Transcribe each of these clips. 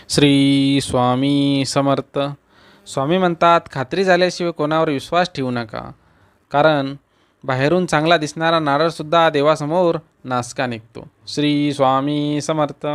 श्री स्वामी समर्थ. स्वामी म्हणतात, खात्री झाल्याशिवाय कोणावर विश्वास ठेवू नका. कारण बाहेरून चांगला दिसणारा नारळसुद्धा देवासमोर नासका निघतो. श्री स्वामी समर्थ.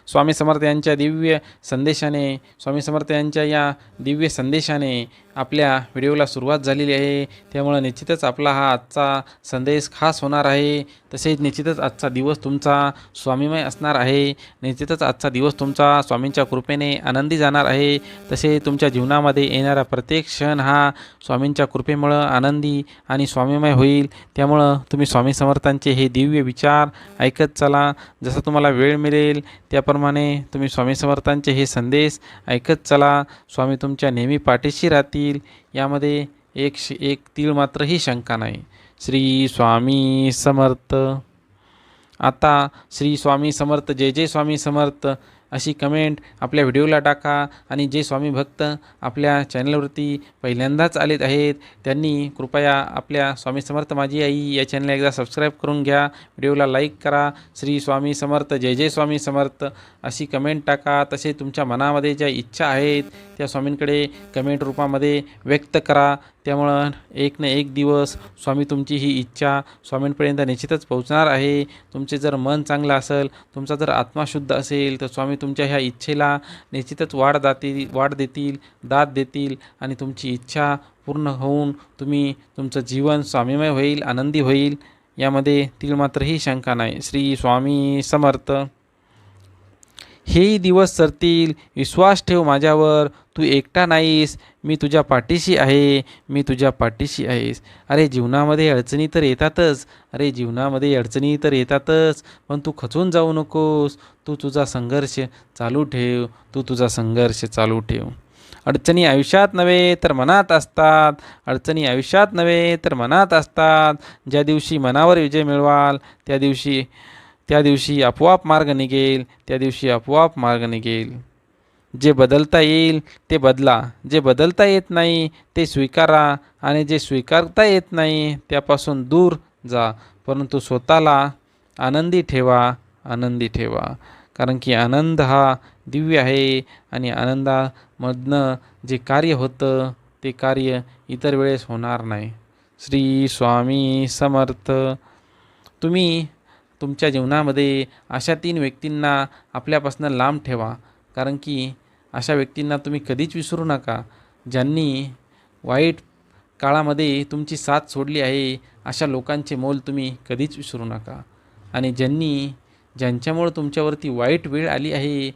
स्वामी समर्थ यांच्या दिव्य संदेशाने, स्वामी समर्थ यांच्या या दिव्य संदेशाने आपल्या व्हिडिओला सुरुवात झालेली आहे. त्यामुळं निश्चितच आपला हा आजचा संदेश खास होणार आहे. तसेच निश्चितच आजचा दिवस तुमचा स्वामीमय असणार आहे. निश्चितच आजचा दिवस तुमचा स्वामींच्या कृपेने आनंदी जाणार आहे. तसे तुमच्या जीवनामध्ये येणारा प्रत्येक क्षण हा स्वामींच्या कृपेमुळं आनंदी आणि स्वामीमय होईल. त्यामुळं तुम्ही स्वामी समर्थांचे हे दिव्य विचार ऐकत चला. जसं तुम्हाला वेळ मिळेल त्याप्रमाणे तुम्ही स्वामी समर्थांचे हे संदेश ऐकत चला. स्वामी तुमच्या नेहमी पाठीशी राहतील, यामध्ये एक तीळ मात्रही शंका नाही. श्री स्वामी समर्थ. आता श्री स्वामी समर्थ, जय जय स्वामी समर्थ अशी कमेंट आपल्या व्हिडिओला टाका. आणि जे स्वामी भक्त आपल्या चॅनलवरती पहिल्यांदाच आलेत आहेत त्यांनी कृपया आपल्या स्वामी समर्थ माझी आई या चॅनलला एकदा सबस्क्राईब करून घ्या. व्हिडिओला लाईक करा. श्री स्वामी समर्थ, जय जय स्वामी समर्थ अशी कमेंट टाका. तसे तुमच्या मनामध्ये ज्या इच्छा आहेत त्या स्वामींकडे कमेंट रूपामध्ये व्यक्त करा. त्यामुळं एक ना एक दिवस स्वामी तुमची ही इच्छा स्वामींपर्यंत निश्चितच पोहोचणार आहे. तुमचे जर मन चांगलं असेल, तुमचा जर आत्मा शुद्ध असेल तर स्वामी तुमच्या ह्या इच्छेला निश्चितच वाढ देतील, दाद देतील आणि तुमची इच्छा पूर्ण होऊन तुमचं जीवन स्वामीमय होईल, आनंदी होईल. यामध्ये तीळ मात्रही शंका नाही. श्री स्वामी समर्थ. हेही दिवस सरतील, विश्वास ठेव माझ्यावर, तू एकटा नाहीस, मी तुझ्या पाठीशी आहे, मी तुझ्या पाठीशी आहेस. अरे जीवनामध्ये अडचणी तर येतातच, पण तू खचून जाऊ नकोस. तू तुझा संघर्ष चालू ठेव. अडचणी आयुष्यात नव्हे तर मनात असतात. ज्या दिवशी मनावर विजय मिळवाल त्या दिवशी आपोआप मार्ग निघेल. जे बदलता येईल ते बदला, जे बदलता येत नाही ते स्वीकारा आणि जे स्वीकारता येत नाही त्यापासून दूर जा. परंतु स्वतःला आनंदी ठेवा. कारण की आनंद हा दिव्य आहे आणि आनंदामधनं जे कार्य होतं ते कार्य इतर वेळेस होणार नाही. श्री स्वामी समर्थ. तुम्ही तुमच्या जीवनामध्ये अशा 3 व्यक्तींना आपल्यापासून लांब ठेवा. कारण की अशा व्यक्तींना तुम्ही कधीच विसरू नका, ज्यांनी वाईट काळामध्ये तुमची साथ सोडली आहे. अशा लोकांचे मोल तुम्ही कधीच विसरू नका. आणि ज्यांच्यामुळं तुमच्यावरती वाईट वेळ आली आहे